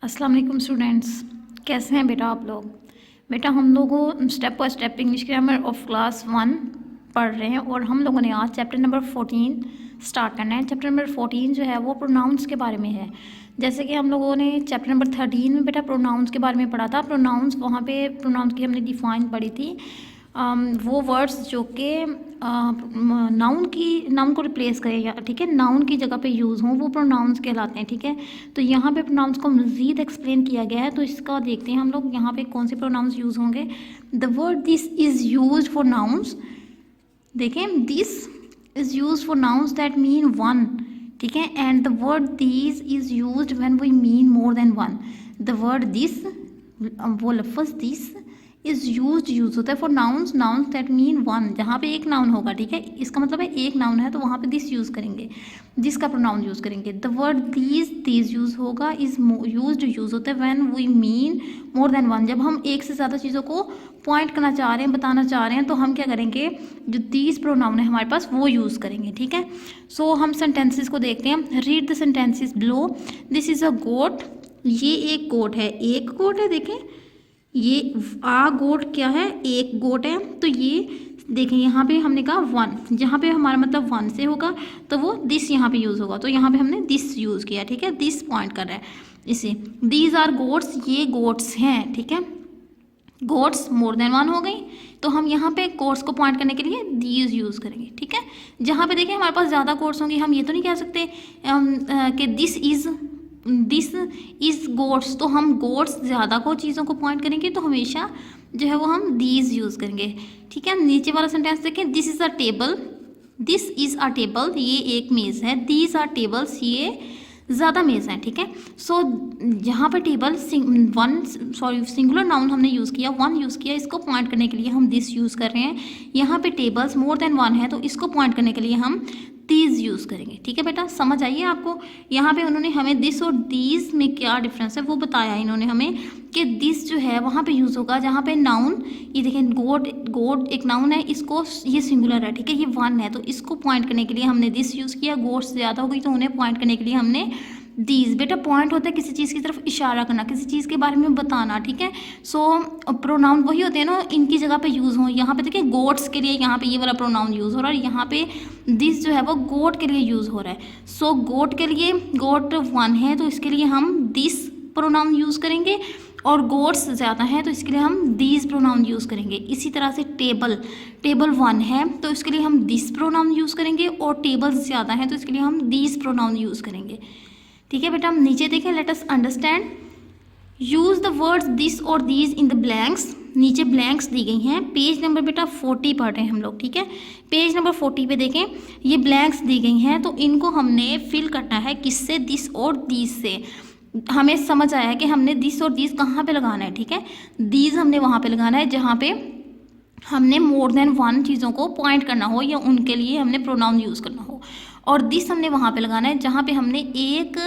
अस्सलाम वालेकुम स्टूडेंट्स, कैसे हैं बेटा आप लोग। बेटा हम लोगों step by step English grammar of class 1 पढ़ रहे हैं और हम लोगों ने आज चैप्टर नंबर 14 स्टार्ट करना है। चैप्टर नंबर 14 जो है वो प्रोनाउंस के बारे में है। जैसे कि हम लोगों ने चैप्टर नंबर 13 में बेटा प्रोनाउंस के बारे में पढ़ा था। प्रोनाउंस वहाँ पे प्रोनाउंस की हमने डिफाइन पढ़ी थी। वो वर्ड्स जो कि नाउन को रिप्लेस करें या ठीक है नाउन की जगह पे यूज़ हों वो प्रोनाउंस कहलाते हैं। ठीक है, तो यहाँ पे प्रोनाउंस को मज़ीद एक्सप्लेन किया गया है, तो इसका देखते हैं हम लोग यहाँ पे कौन से प्रोनाउंस यूज़ होंगे। The word this is used for nouns. देखें, this is used for nouns that mean one. ठीक है, and the word this is used when we mean more than one. The word this, वो लफ्ज़ this is use होता है for nouns that mean one, जहाँ पे एक noun होगा। ठीक है, इसका मतलब है एक नाउन है तो वहाँ पे दिस यूज़ करेंगे, दिस का प्रोनाउन यूज़ करेंगे। द वर्ड दीज यूज़ होगा, इज़ यूज़ होता है when we mean more than one. जब हम एक से ज़्यादा चीज़ों को पॉइंट करना चाह रहे हैं, बताना चाह रहे हैं, तो हम क्या करेंगे, जो दीज प्रोनाउन है हमारे पास वो यूज़ करेंगे। ठीक है, सो हम सेंटेंसेस को देखते हैं। Read the sentences below. This is a goat. ये एक गोट है, एक गोट है। देखें, ये गोट क्या है, एक गोट है। तो ये देखें यहाँ पे हमने कहा वन, जहाँ पे हमारा मतलब वन से होगा तो वो दिस यहाँ पे यूज़ होगा, तो यहाँ पे हमने दिस यूज़ किया। ठीक है, दिस पॉइंट कर रहा है इसे। दीज आर गोट्स, ये गोट्स हैं। ठीक है, गोट्स मोर देन वन हो गई, तो हम यहाँ पे गोट्स को पॉइंट करने के लिए दीज यूज़ करेंगे। ठीक है, जहाँ पे देखें हमारे पास ज़्यादा गोट्स होंगे, हम ये तो नहीं कह सकते कि दिस इज़ गोट्स, तो हम गोट्स ज़्यादा को चीज़ों को पॉइंट करेंगे तो हमेशा जो है वो हम दीज यूज़ करेंगे। ठीक है, नीचे वाला सेंटेंस देखें। This is a table, this is a table, ये एक मेज़ है। दीज आर टेबल्स, ये ज़्यादा मेज़ हैं। ठीक है, सो यहाँ पर टेबल सिंगुलर नाउन हमने यूज़ किया, वन यूज़ किया, इसको पॉइंट करने के लिए हम दिस यूज़ कर रहे हैं। यहाँ पे टेबल्स मोर देन वन है तो इसको पॉइंट करने के लिए हम दीज यूज़ करेंगे। ठीक है बेटा, समझ आइए आपको। यहाँ पे उन्होंने हमें दिस और दीज में क्या डिफरेंस है वो बताया इन्होंने हमें, कि दिस जो है वहाँ पे यूज़ होगा जहाँ पे नाउन, ये देखें गोड एक नाउन है, इसको ये सिंगुलर है। ठीक है, ये वन है तो इसको पॉइंट करने के लिए हमने दिस यूज़ किया। गोड्स ज़्यादा हो गई तो उन्हें पॉइंट करने के लिए हमने दीज। बेटा पॉइंट होता है किसी चीज़ की तरफ इशारा करना, किसी चीज़ के बारे में बताना। ठीक है, सो प्रोनाउन वही होते हैं ना, इनकी जगह पे यूज़ हो। यहाँ पे देखिए गोट्स के लिए यहाँ पे ये वाला प्रोनाउन यूज़ हो रहा है, यहाँ पे दिस जो है वो गोट के लिए यूज़ हो रहा है। सो गोट के लिए, गोट वन है तो इसके लिए हम दिस प्रोनाउन यूज़ करेंगे, और गोट्स ज़्यादा है तो इसके लिए हम दीज प्रोनाउन यूज़ करेंगे। इसी तरह से टेबल वन है तो इसके लिए हम दिस प्रोनाउन यूज़ करेंगे, और टेबल्स ज़्यादा है तो इसके लिए हम दीज प्रोनाउन यूज़ करेंगे। ठीक है बेटा, हम नीचे देखें। Let us understand. Use the words this और दीज इन द ब्लैंक्स। नीचे ब्लैंक्स दी गई हैं। पेज नंबर बेटा 40 पढ़ रहे हैं हम लोग। ठीक है, पेज नंबर 40 पे देखें, ये ब्लैंक्स दी गई हैं तो इनको हमने फिल करना है किससे, दिस और दीज से। हमें समझ आया कि हमने दिस और दीज कहाँ पे लगाना है। ठीक है, दीज हमने वहाँ पे लगाना है जहाँ पे हमने मोर देन वन चीज़ों को पॉइंट करना हो या उनके लिए हमने प्रोनाउन यूज़ करना हो, और दिस हमने वहाँ पे लगाना है जहाँ पे हमने एक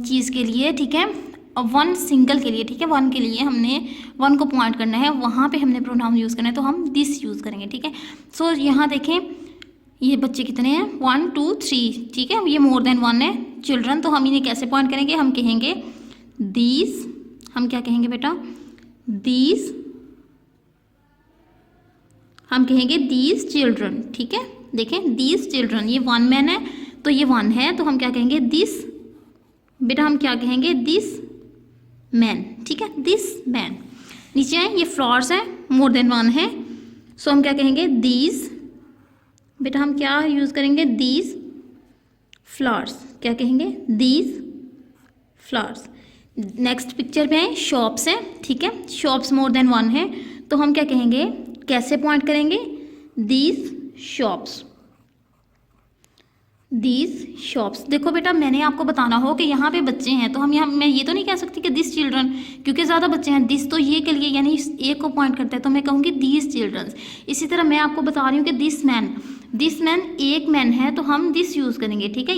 चीज़ के लिए, ठीक है, वन सिंगल के लिए, ठीक है, वन के लिए हमने वन को पॉइंट करना है, वहाँ पे हमने प्रोनाउन यूज़ करना है तो हम दिस यूज़ करेंगे। ठीक है, सो यहाँ देखें ये बच्चे कितने हैं, 1 2 3। ठीक है, ये मोर देन वन है चिल्ड्रन, तो हम इन्हें कैसे पॉइंट करेंगे, हम कहेंगे दीज। हम क्या कहेंगे बेटा, दीज, हम कहेंगे दीज चिल्ड्रन। ठीक है, देखें दीज चिल्ड्रन, ये वन मैन है तो ये वन है तो हम क्या कहेंगे, दिस। बेटा हम क्या कहेंगे, दिस मैन। ठीक है, दिस मैन। नीचे है ये फ्लावर्स है, मोर देन वन है, सो हम क्या कहेंगे, दीज। बेटा हम क्या यूज़ करेंगे, दीज फ्लावर्स। क्या कहेंगे, दीज फ्लावर्स। नेक्स्ट पिक्चर पे है शॉप्स है। ठीक है, शॉप्स मोर देन वन है तो हम क्या कहेंगे, कैसे पॉइंट करेंगे, दीज शॉप्स, दीज शॉप्स। देखो बेटा मैंने आपको बताना हो कि यहाँ पे बच्चे हैं तो हम यहाँ, मैं ये तो नहीं कह सकती कि दिस चिल्ड्रन, क्योंकि ज़्यादा बच्चे हैं। दिस तो ये के लिए यानी एक को पॉइंट करता है तो मैं कहूँगी दीज चिल्ड्रंस। इसी तरह मैं आपको बता रही हूँ कि दिस मैन एक मैन है तो हम दिस यूज़ करेंगे। ठीक है,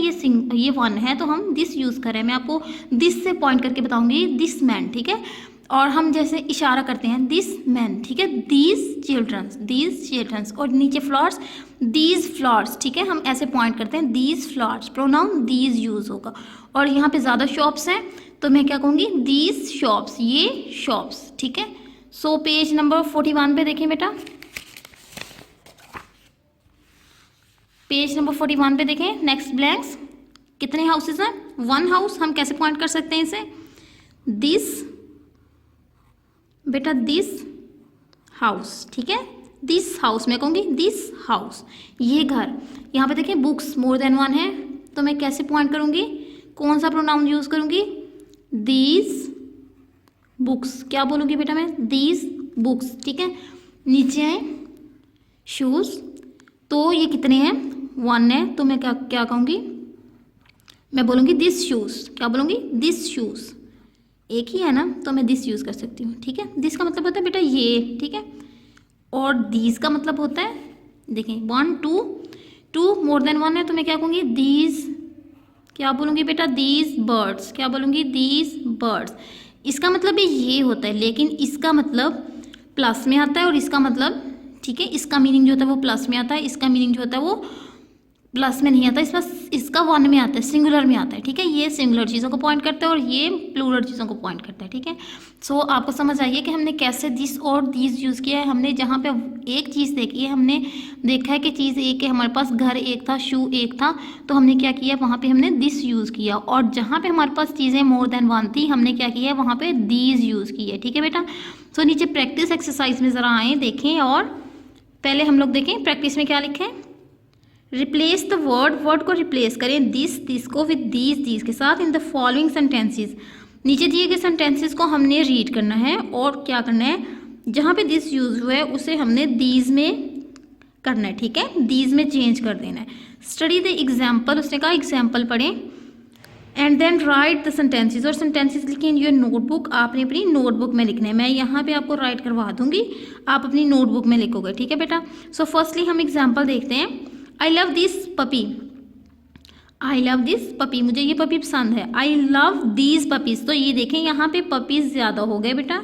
ये वन है तो हम दिस यूज़ करें। मैं आपको दिस से पॉइंट करके बताऊँगी दिस मैन। ठीक है, और हम जैसे इशारा करते हैं दिस मैन। ठीक है, दीज चिल्ड्रंस, और नीचे फ्लावर्स, दीज फ्लावर्स। ठीक है, हम ऐसे पॉइंट करते हैं these flowers, pronoun these use होगा। और यहाँ पे ज़्यादा शॉप्स हैं तो मैं क्या कहूँगी, दीज शॉप्स, ये शॉप्स, ठीक है। सो पेज नंबर 41 पे देखें बेटा, पेज नंबर 41 पे देखें। नेक्स्ट ब्लैंक्स, कितने हाउसेज हैं, वन हाउस। हम कैसे पॉइंट कर सकते हैं इसे, दिस बेटा, दिस हाउस, ठीक है। दिस हाउस मैं कहूँगी दिस हाउस, ये घर। यहाँ पे देखिए बुक्स मोर देन वन है, तो मैं कैसे पॉइंट करूँगी, कौन सा प्रोनाउन यूज़ करूँगी, दीज बुक्स। क्या बोलूँगी बेटा मैं, दीज बुक्स, ठीक है। नीचे है शूज़, तो ये कितने हैं, वन है, तो मैं क्या क्या कहूँगी, मैं बोलूँगी दिस शूज़। क्या बोलूँगी, दिस शूज़, एक ही है ना, तो मैं दिस यूज़ कर सकती हूँ, ठीक है। दिस का मतलब होता है बेटा ये, ठीक है, और दीज का मतलब होता है, देखें one two, two more than one है, तो मैं क्या कहूँगी, दीज। क्या बोलूँगी बेटा, दीज बर्ड्स। क्या बोलूँगी, दीज बर्ड्स। इसका मतलब भी ये होता है, लेकिन इसका मतलब प्लस में आता है, और इसका मतलब, ठीक है, इसका मीनिंग जो होता है वो प्लस में आता है, इसका मीनिंग जो होता है वो प्लस में नहीं आता, इसका वन में आता है, सिंगुलर में आता है, ठीक है। ये सिंगुलर चीज़ों को पॉइंट करता है और ये प्लूरल चीज़ों को पॉइंट करता है, ठीक है। सो आपको समझ आइए कि हमने कैसे दिस और दीज यूज़ किया है। हमने जहाँ पे एक चीज़ देखी है, हमने देखा है कि चीज़ एक है, हमारे पास घर एक था, शू एक था, तो हमने क्या किया, वहाँ पर हमने दिस यूज़ किया, और जहाँ पर हमारे पास चीज़ें मोर देन वन थी, हमने क्या किया है, वहाँ पर दीज यूज़ की है, ठीक है बेटा। सो नीचे प्रैक्टिस एक्सरसाइज में ज़रा आएँ, देखें, और पहले हम लोग देखें प्रैक्टिस में क्या लिखें, रिप्लेस द वर्ड को रिप्लेस करें दिस को विद दीज के साथ इन द फॉलोइंग सेंटेंसेस। नीचे दिए गए सेंटेंसेस को हमने रीड करना है, और क्या करना है, जहाँ पे दिस यूज हुआ है उसे हमने दीज में करना है, ठीक है, दीज में चेंज कर देना है। स्टडी द एग्जाम्पल, उसने कहा एग्जाम्पल पढ़ें, and then write the sentences, और सेंटेंसेस लिखें इन योर नोटबुक। आपने अपनी नोटबुक में लिखना है, मैं यहाँ पे आपको राइट करवा दूंगी, आप अपनी नोटबुक में लिखोगे, ठीक है बेटा। सो फर्स्टली हम एग्जाम्पल देखते हैं। I love this puppy, I love this puppy, मुझे ये पपी पसंद है। आई लव दीज पपीज़, तो ये देखें यहाँ पे पपीज़ ज़्यादा हो गए बेटा,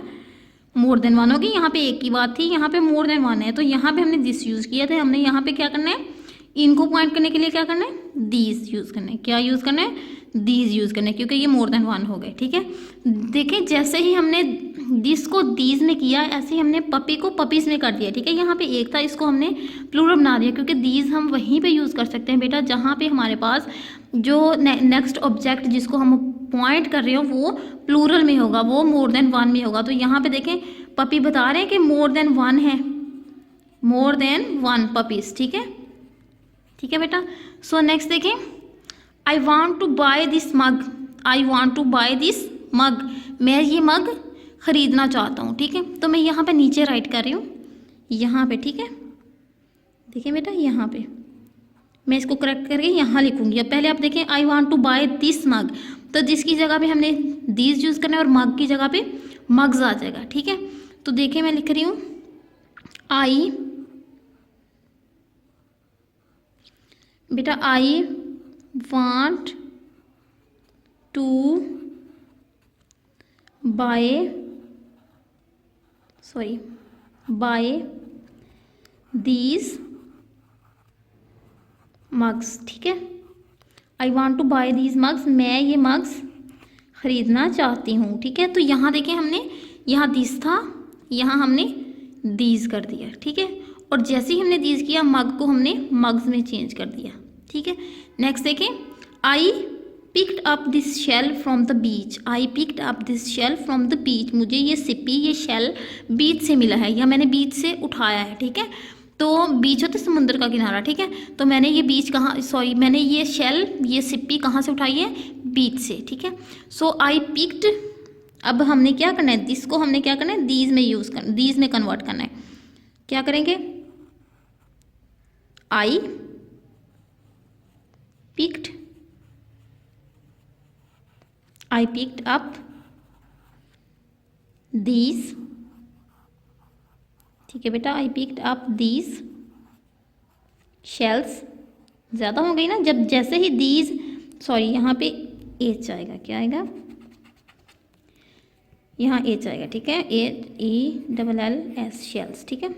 मोर देन वन होगी, यहाँ पे एक की बात थी, यहाँ पे मोर देन वन है, तो यहाँ पे हमने दिस यूज़ किया था। हमने यहाँ पे क्या करना है, इनको पॉइंट करने के लिए क्या करना है, दीज यूज़ करना है। क्या यूज़ करना है, दीज यूज़ करना है, क्योंकि ये मोर देन वन हो गए, ठीक है। देखें जैसे ही हमने दिस को दीज में किया, ऐसे ही हमने पपी को पपीज़ में कर दिया, ठीक है। यहाँ पे एक था, इसको हमने प्लूरल बना दिया, क्योंकि दीज हम वहीं पे यूज़ कर सकते हैं बेटा जहाँ पे हमारे पास जो नेक्स्ट ऑब्जेक्ट जिसको हम पॉइंट कर रहे हो वो प्लूरल में होगा, वो मोर देन वन में होगा। तो यहाँ पे देखें पपी बता रहे हैं कि मोर देन वन है, मोर देन वन पपीज़, ठीक है, ठीक है बेटा। सो नेक्स्ट देखें, I want to buy this mug, I want to buy this mug, मैं ये मग ख़रीदना चाहता हूँ, ठीक है। तो मैं यहाँ पे नीचे राइट कर रही हूँ, यहाँ पे, ठीक है, देखिए बेटा, यहाँ पे मैं इसको करेक्ट करके यहाँ लिखूँगी। अब पहले आप देखें, I want to buy this mug, तो जिसकी जगह पे हमने दिस यूज़ करना है, और मग की जगह पे मग्स आ जाएगा, ठीक है। तो देखिए मैं लिख रही हूँ, आई बेटा, आई want to buy these mugs, ठीक है। I want to buy these mugs, मैं ये मग्स ख़रीदना चाहती हूँ, ठीक है। तो यहाँ देखें हमने, यहाँ दिस था, यहाँ हमने दीज कर दिया, ठीक है। और जैसे ही हमने दीज किया, मग को हमने मग्स में चेंज कर दिया, ठीक है। नेक्स्ट देखें, I picked up this shell from the beach, I picked up this shell from the beach, मुझे ये सिप्पी, ये शेल बीच से मिला है, या मैंने बीच से उठाया है, ठीक है। तो बीच होता है समुद्र का किनारा, ठीक है। तो मैंने ये बीच मैंने ये शेल, ये सिप्पी कहाँ से उठाई है, बीच से, ठीक है। सो आई पिक्ड, अब हमने क्या करना है, दिस को हमने क्या करना है, दीज में यूज़ करना, दीज में कन्वर्ट करना है। क्या करेंगे, आई picked, I picked up these, ठीक है बेटा, I picked up these shells, ज़्यादा हो गई ना, जब जैसे ही these, सॉरी यहाँ पे H आएगा, क्या आएगा, यहाँ H आएगा, ठीक है, AELLS shells, ठीक है।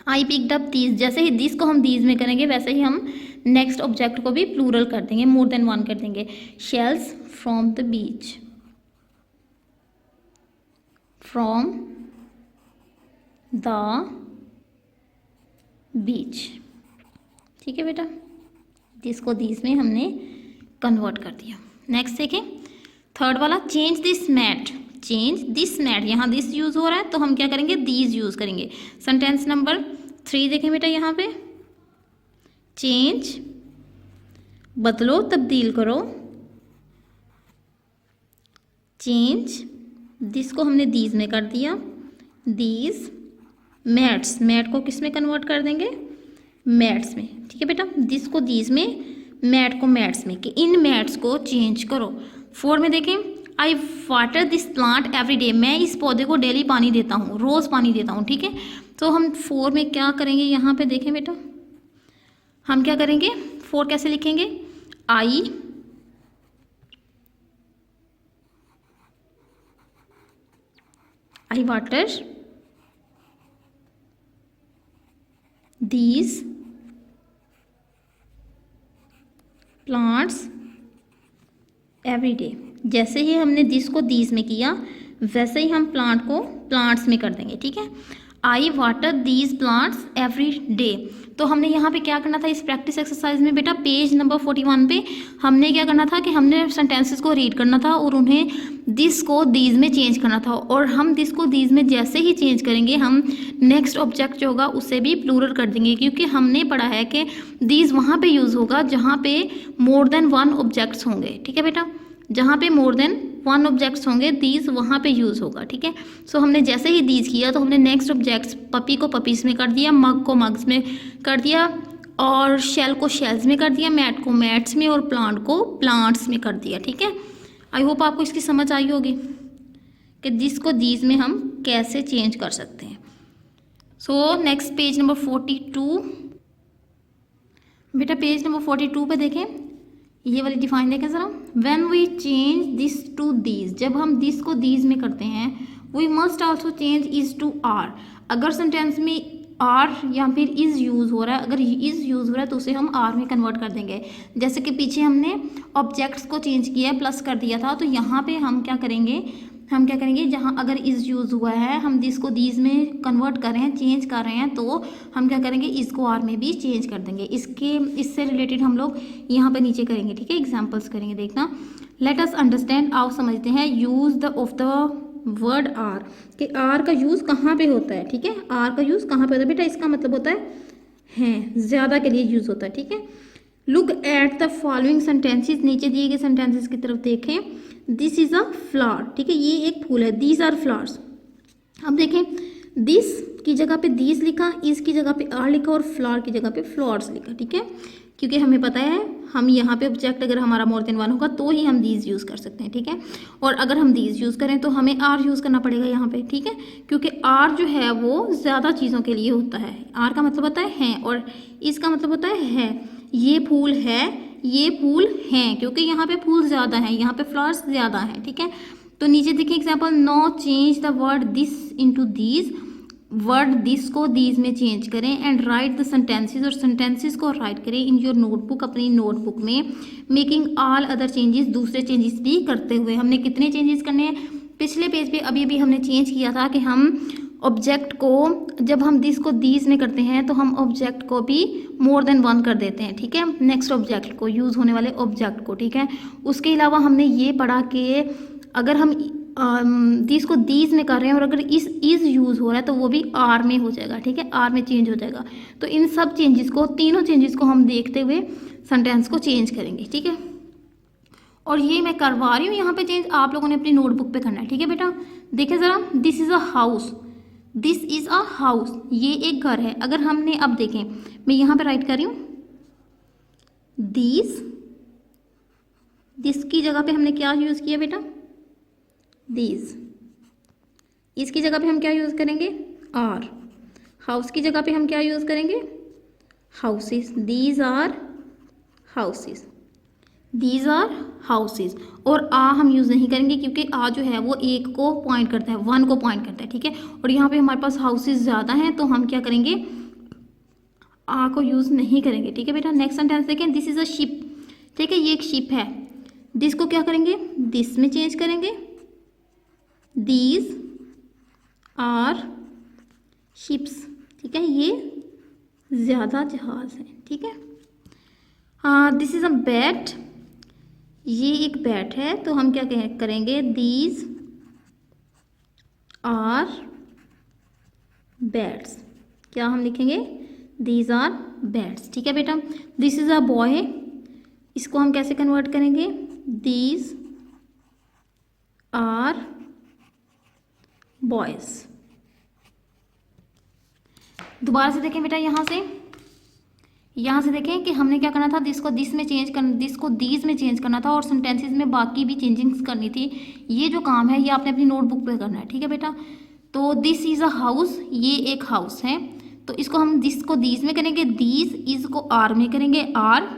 आई पिक्ड अप दीज, जैसे ही दिस को हम दीज में करेंगे, वैसे ही हम नेक्स्ट ऑब्जेक्ट को भी प्लूरल कर देंगे, मोर देन वन कर देंगे। Shells from the beach, from the बीच। ठीक है बेटा, दिस को दीज में हमने कन्वर्ट कर दिया। नेक्स्ट देखें, थर्ड वाला, change this mat. Change this mat, यहाँ दिस यूज़ हो रहा है तो हम क्या करेंगे, दीज यूज़ करेंगे। सेंटेंस नंबर 3 देखें बेटा, यहाँ पे चेंज, बदलो, तब्दील करो। चेंज, दिस को हमने दीज में कर दिया, दीज मैट्स, मैट को किस में कन्वर्ट कर देंगे, मैट्स में। ठीक है बेटा, दिस को दीज में, मैट को मैट्स में, कि इन मैट्स को चेंज करो। 4 में देखें, I water this plant every day, मैं इस पौधे को डेली पानी देता हूँ, रोज़ पानी देता हूँ। ठीक है, तो हम 4 में क्या करेंगे, यहाँ पे देखें बेटा, हम क्या करेंगे, 4 कैसे लिखेंगे, I water these plants every day. जैसे ही हमने दिस को दीज में किया वैसे ही हम प्लांट को प्लांट्स में कर देंगे। ठीक है, I water these plants every day. तो हमने यहाँ पे क्या करना था इस प्रैक्टिस एक्सरसाइज में बेटा, पेज नंबर 41 पे हमने क्या करना था कि हमने सेंटेंसेस को रीड करना था और उन्हें दिस को दीज में चेंज करना था। और हम दिस को दीज में जैसे ही चेंज करेंगे हम नेक्स्ट ऑब्जेक्ट जो होगा उसे भी प्लूरल कर देंगे, क्योंकि हमने पढ़ा है कि दीज वहाँ पे यूज़ होगा जहाँ पे मोर देन 1 ऑब्जेक्ट्स होंगे। ठीक है बेटा, जहाँ पे मोर देन 1 ऑब्जेक्ट्स होंगे दीज वहाँ पे यूज़ होगा। ठीक है, सो हमने जैसे ही दीज किया तो हमने नेक्स्ट ऑब्जेक्ट्स, पपी को पपीज़ में कर दिया, मग को मग्स में कर दिया, और शेल को शेल्स में कर दिया, मैट को मैट्स में, और प्लांट को प्लांट्स में कर दिया। ठीक है, आई होप आपको इसकी समझ आई होगी कि दिस को दीज में हम कैसे चेंज कर सकते हैं। सो नेक्स्ट पेज नंबर 42 बेटा, पेज नंबर 42 पे देखें, ये वाली डिफाइन देखें ज़रा। When we change this to these, जब हम दिस को दीज में करते हैं, we must also change is to are. अगर सेंटेंस में आर या फिर इज़ यूज़ हो रहा है, अगर इज़ यूज़ हो रहा है तो उसे हम आर में कन्वर्ट कर देंगे। जैसे कि पीछे हमने ऑब्जेक्ट्स को चेंज किया, प्लस कर दिया था, तो यहाँ पे हम क्या करेंगे, जहाँ अगर इज़ यूज़ हुआ है, हम दिस को दीज में कन्वर्ट कर रहे हैं, चेंज कर रहे हैं, तो हम क्या करेंगे, इसको आर में भी चेंज कर देंगे। इससे रिलेटेड हम लोग यहाँ पे नीचे करेंगे। ठीक है, एग्जाम्पल्स करेंगे, देखना। लेट अस अंडरस्टैंड, आओ समझते हैं, use the of the word are, कि आर का यूज़ कहाँ पे होता है। ठीक है, आर का यूज़ कहाँ पे होता है बेटा, इसका मतलब होता है ज़्यादा के लिए यूज़ होता है। ठीक है, look at the following sentences, नीचे दिए गए सेंटेंसेस की तरफ देखें। दिस इज़ अ फ्लावर, ठीक है, ये एक फूल है, दीज आर फ्लावर्स। अब देखें, दिस की जगह पे दीज लिखा, इस की जगह पे आर लिखा, और फ्लावर की जगह पे फ्लावर्स लिखा। ठीक है, क्योंकि हमें पता है हम यहाँ पे ऑब्जेक्ट अगर हमारा मोर देन 1 होगा तो ही हम दीज यूज़ कर सकते हैं। ठीक है, और अगर हम दीज यूज़ करें तो हमें आर यूज़ करना पड़ेगा यहाँ पे। ठीक है, क्योंकि आर जो है वो ज़्यादा चीज़ों के लिए होता है। आर का मतलब होता है, और इसका मतलब होता है। ये फूल है, ये फूल हैं, क्योंकि यहाँ पे फूल ज़्यादा हैं, यहाँ पे फ्लावर्स ज़्यादा हैं। ठीक है, तो नीचे देखिए example, no change the word this into these, word this को दीज में चेंज करें, एंड राइट द सेंटेंसेस, और सेंटेंसेस को राइट करें इन योर नोटबुक, अपनी नोटबुक में, मेकिंग ऑल अदर चेंजेस, दूसरे चेंजेस भी करते हुए। हमने कितने चेंजेस करने हैं, पिछले पेज पे अभी हमने चेंज किया था कि हम ऑब्जेक्ट को, जब हम दिस को दीज में करते हैं तो हम ऑब्जेक्ट को भी मोर देन 1 कर देते हैं। ठीक है, नेक्स्ट ऑब्जेक्ट को, यूज़ होने वाले ऑब्जेक्ट को। ठीक है, उसके अलावा हमने ये पढ़ा कि अगर हम दिस को दीज में कर रहे हैं और अगर इज़ यूज़ हो रहा है तो वो भी आर में हो जाएगा। ठीक है, आर में चेंज हो जाएगा। तो इन सब चेंजेस को, तीनों चेंजेस को हम देखते हुए सेंटेंस को चेंज करेंगे। ठीक है, और ये मैं करवा रही हूँ यहाँ पे चेंज, आप लोगों ने अपनी नोटबुक पे करना है। ठीक है बेटा, देखिए ज़रा, this is a house, this is a house, ये एक घर है। अगर हमने, अब देखें, मैं यहाँ पे राइट कर रही हूँ दिस की जगह पे हमने क्या यूज़ किया बेटा, दीज। इसकी जगह पे हम क्या यूज़ करेंगे, आर। हाउस की जगह पे हम क्या यूज़ करेंगे, houses. These are houses, these are houses. और आ हम यूज़ नहीं करेंगे क्योंकि आ जो है वो एक को पॉइंट करता है, 1 को पॉइंट करता है। ठीक है, और यहाँ पे हमारे पास हाउसेस ज़्यादा हैं तो हम क्या करेंगे, आ को यूज़ नहीं करेंगे। ठीक है बेटा, नेक्स्ट सेंटेंस देखें, दिस इज़ अ शिप। ठीक है, ये एक शिप है, दिस को क्या करेंगे, दिस में चेंज करेंगे, दीज आर शिप्स, ठीक है, ये ज़्यादा जहाज़ हैं, ठीक है। दिस इज़ अ बैट, ये एक बैट है, तो हम क्या करेंगे, दीज आर बैट्स, क्या हम लिखेंगे, दीज आर बैट्स, ठीक है बेटा। दिस इज़ अ बॉय, इसको हम कैसे कन्वर्ट करेंगे, दीज आर बॉयज़। दोबारा से देखें बेटा, यहाँ से देखें कि हमने क्या करना था, दिस को दिस में चेंज करना, दिस को दीज में चेंज करना था, और सेंटेंसेस में बाकी भी चेंजिंग्स करनी थी। ये जो काम है ये आपने अपनी नोटबुक पे करना है, ठीक है बेटा। तो दिस इज़ अ हाउस, ये एक हाउस है, तो इसको हम दिस को दीज में करेंगे, दीज इज को आर में करेंगे, आर,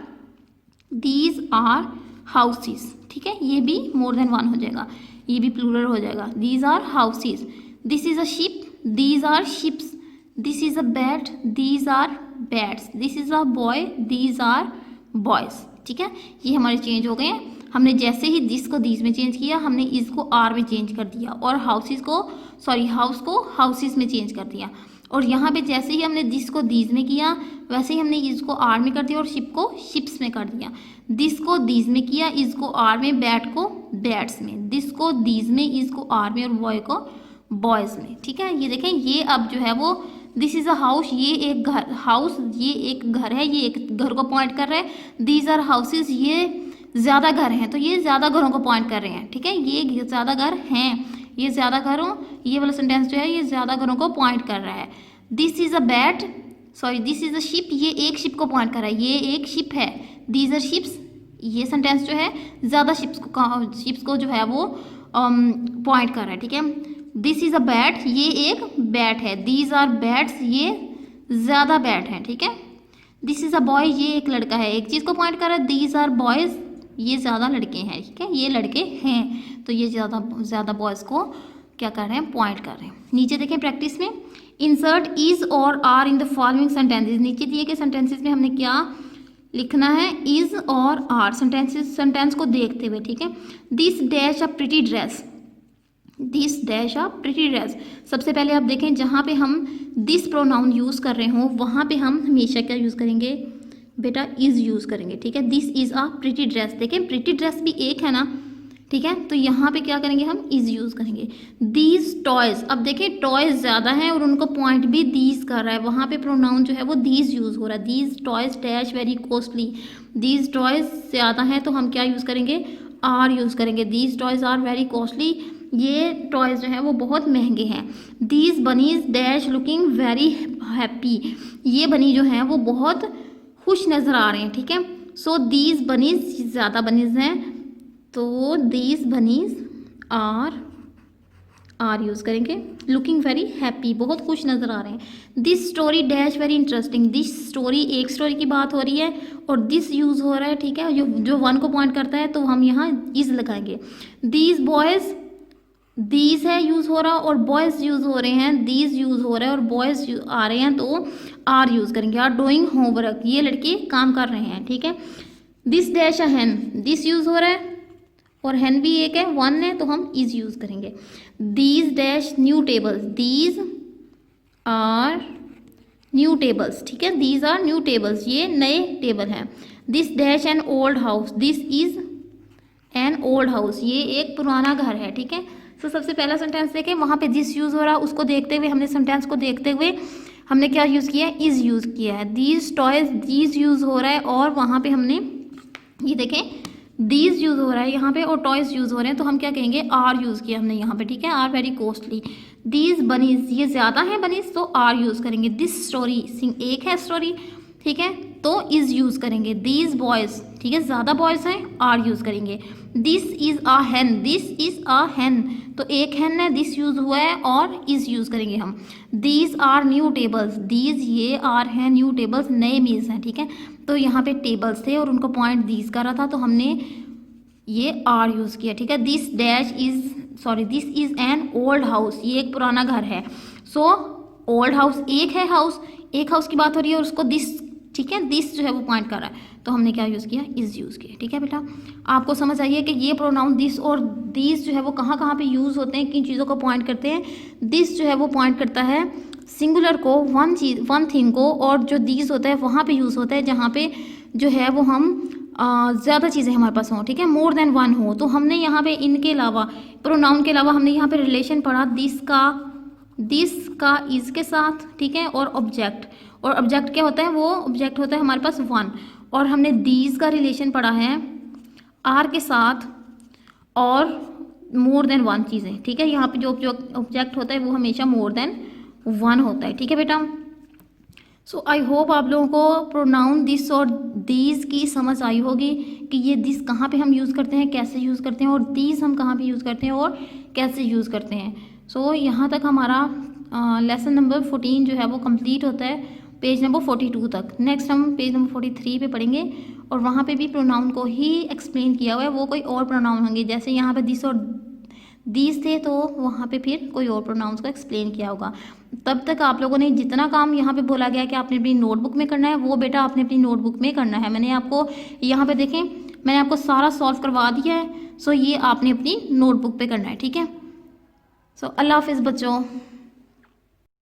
दीज आर हाउसेस, ठीक है, ये भी मोर देन वन हो जाएगा, ये भी प्लूरल हो जाएगा, these are houses. This is a ship, these are ships. This is a bat, these are bats. This is a boy, these are boys, ठीक है। ये हमारे चेंज हो गए हैं। हमने जैसे ही दिस को दीज में चेंज किया, हमने इस को आर में चेंज कर दिया, और हाउस को हाउसेस में चेंज कर दिया। और यहाँ पे जैसे ही हमने दिस को दीज में किया, वैसे ही हमने इस को आर में कर दिया, और शिप को शिप्स में कर दिया। दिस को दीज में किया, इस को आर में, बैट को बैट्स में, दिस को दीज में, इस को आर में, और बॉय को बॉयज़ में, ठीक है। ये देखें, ये अब जो है वो दिस इज़ अ हाउस, ये एक घर, हाउस ये एक घर है, ये एक घर को पॉइंट कर रहा है। दीज आर हाउसेस, ये ज़्यादा घर हैं, तो ये ज़्यादा घरों को पॉइंट कर रहे हैं, ठीक है, ये ज़्यादा घर हैं, ये ज़्यादा घरों, ये वाला सेंटेंस जो है ये ज़्यादा घरों को पॉइंट कर रहा है। This is a bat, this is a ship, ये एक शिप को पॉइंट कर रहा है, ये एक शिप है। दीज आर शिप्स, ये सेंटेंस जो है ज़्यादा शिप्स को जो है वो पॉइंट कर रहा है, ठीक है। दिस इज़ अ बैट, ये एक बैट है। दीज आर बैट्स, ये ज़्यादा बैट हैं, ठीक है। दिस इज़ अ बॉय, ये एक लड़का है, एक चीज़ को पॉइंट कर रहा है। दीज आर बॉयज़, ये ज़्यादा लड़के हैं, ठीक है, ये लड़के हैं, तो ये ज़्यादा बॉयज़ को क्या कर रहे हैं, पॉइंट कर रहे हैं। नीचे देखें प्रैक्टिस में, इंसर्ट इज़ और are in the following sentences. नीचे दिए गए सेंटेंसेज में हमने क्या लिखना है, इज़ और आर, सेंटेंस को देखते हुए, ठीक है। This dash a pretty dress, this dash a pretty dress. सबसे पहले आप देखें, जहाँ पे हम दिस प्रोनाउन यूज़ कर रहे हों, वहाँ पे हम हमेशा क्या यूज़ करेंगे बेटा, इज़ यूज़ करेंगे, ठीक है। This is a pretty dress, देखें प्रिटी ड्रेस भी एक है ना, ठीक है, तो यहाँ पे क्या करेंगे, हम इज़ यूज़ करेंगे। दीज टॉयज़, अब देखें टॉयज़ ज़्यादा हैं और उनको पॉइंट भी दीज कर रहा है, वहाँ पे प्रोनाउन जो है वो दीज यूज़ हो रहा है। These toys dash very costly, these toys ज़्यादा हैं, तो हम क्या यूज़ करेंगे, आर यूज़ करेंगे। These toys are very costly, ये टॉयज़ जो हैं वो बहुत महंगे हैं। These bunnies dash looking very happy, ये बनी जो हैं वो बहुत खुश नज़र आ रहे हैं, ठीक है। सो दीज बनीज, ज़्यादा बनीज हैं, तो दीज बनीज आर यूज़ करेंगे। लुकिंग वेरी हैप्पी, बहुत खुश नज़र आ रहे हैं। This story dash very interesting, this story, एक स्टोरी की बात हो रही है और दिस यूज़ हो रहा है, ठीक है, जो वन को पॉइंट करता है, तो हम यहाँ इज़ लगाएंगे। दीज बॉयज़, दीज है यूज़ हो रहा, और बॉयज़ यूज़ हो रहे हैं, दीज यूज़ हो रहा है और बॉयज़ आ रहे हैं, तो आर यूज़ करेंगे। आर डूइंग होमवर्क, ये लड़के काम कर रहे हैं, ठीक है। This dash a hen, this use हो रहा है और हैन भी एक है, वन है, तो हम इज़ यूज़ करेंगे। These dash new tables, these are new tables, ठीक है, दीज आर न्यू टेबल्स, ये नए टेबल हैं। This dash an old house, this is an old house, ये एक पुराना घर है, ठीक है। तो सबसे पहला सेंटेंस देखें, वहाँ पे दिस यूज़ हो रहा है, उसको देखते हुए हमने सेंटेंस को देखते हुए हमने क्या यूज़ किया है, इज़ यूज़ किया है। दीज टॉयज़, दीज यूज़ हो रहा है, और वहाँ पे हमने ये देखें दीज यूज़ हो रहा है यहाँ पे, और टॉयज़ यूज़ हो रहे हैं, तो हम क्या कहेंगे, आर यूज़ किया हमने यहाँ पे, ठीक है। Are very costly, these bunnies, ये ज़्यादा है बनीज, तो आर यूज़ करेंगे। दिस स्टोरी, एक है स्टोरी, ठीक है, तो इज़ यूज़ करेंगे। दीज बॉयज़, ठीक है, ज़्यादा बॉयज़ हैं, आर यूज़ करेंगे। This is a hen, this is a hen, तो एक हैन है, दिस यूज़ हुआ है और इज़ यूज़ करेंगे हम। These are new tables, these ये आर हैं, न्यू टेबल्स नए मेज़ हैं, ठीक है, तो यहाँ पे टेबल्स थे और उनको पॉइंट दीज कर रहा था, तो हमने ये आर यूज़ किया, ठीक है। This dash is, this is an old house, ये एक पुराना घर है। सो ओल्ड हाउस, एक है हाउस, एक हाउस की बात हो रही है और उसको दिस ठीक है, दिस जो है वो पॉइंट कर रहा है, तो हमने क्या यूज़ किया, इज़ यूज़ किया। ठीक है बेटा, आपको समझ आइए कि ये प्रोनाउन दिस और दिस जो है वो कहाँ कहाँ पे यूज़ होते हैं, किन चीज़ों को पॉइंट करते हैं। दिस जो है वो पॉइंट करता है सिंगुलर को, वन चीज़, वन थिंग को, और जो दिस होता है वहाँ पे यूज़ होता है जहाँ पे जो है वो हम ज़्यादा चीज़ें हमारे पास हों। ठीक है, मोर देन वन हो। तो हमने यहाँ पे इनके अलावा, प्रोनाउन के अलावा, हमने यहाँ पे रिलेशन पढ़ा दिस का इज़ के साथ। ठीक है, और ऑब्जेक्ट, और ऑब्जेक्ट क्या होता है, वो ऑब्जेक्ट होता है हमारे पास वन। और हमने दीज का रिलेशन पढ़ा है आर के साथ और मोर देन वन चीज़ें। ठीक है, यहाँ पे जो ऑब्जेक्ट होता है वो हमेशा मोर देन वन होता है। ठीक है बेटा, सो आई होप आप लोगों को प्रोनाउन दिस और दीज की समझ आई होगी कि ये दिस कहाँ पे हम यूज़ करते हैं, कैसे यूज़ करते हैं, और दीज हम कहाँ पे यूज़ करते हैं और कैसे यूज़ करते हैं। सो यहाँ तक हमारा लेसन नंबर 14 जो है वो कंप्लीट होता है, पेज नंबर 42 तक। नेक्स्ट हम पेज नंबर 43 पे पढ़ेंगे, और वहाँ पे भी प्रोनाउन को ही एक्सप्लेन किया हुआ है, वो कोई और प्रोनाउन होंगे। जैसे यहाँ पे दिस और दीज थे, तो वहाँ पे फिर कोई और प्रोनाउंस को एक्सप्लेन किया होगा। तब तक आप लोगों ने जितना काम यहाँ पे बोला गया कि आपने अपनी नोटबुक में करना है, वो बेटा आपने अपनी नोटबुक में करना है। मैंने आपको यहाँ पे देखें, मैंने आपको सारा सॉल्व करवा दिया है। सो ये आपने अपनी नोटबुक पे करना है। ठीक है, सो अल्लाह हाफिज़ बच्चों।